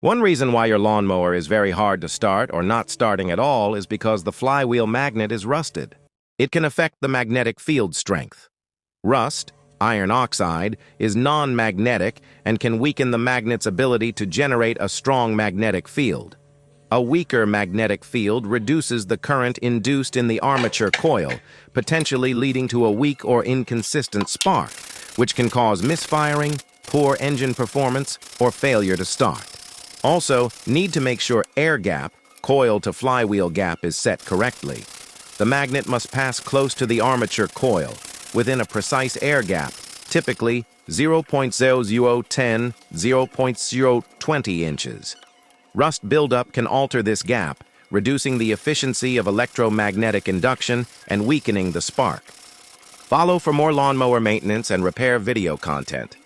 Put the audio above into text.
One reason why your lawnmower is very hard to start or not starting at all is because the flywheel magnet is rusted. It can affect the magnetic field strength. Rust, iron oxide, is non-magnetic and can weaken the magnet's ability to generate a strong magnetic field. A weaker magnetic field reduces the current induced in the armature coil, potentially leading to a weak or inconsistent spark, which can cause misfiring, poor engine performance, or failure to start. Also, need to make sure air gap, coil to flywheel gap, is set correctly. The magnet must pass close to the armature coil, within a precise air gap, typically 0.0010, 0.020 inches. Rust buildup can alter this gap, reducing the efficiency of electromagnetic induction and weakening the spark. Follow for more lawnmower maintenance and repair video content.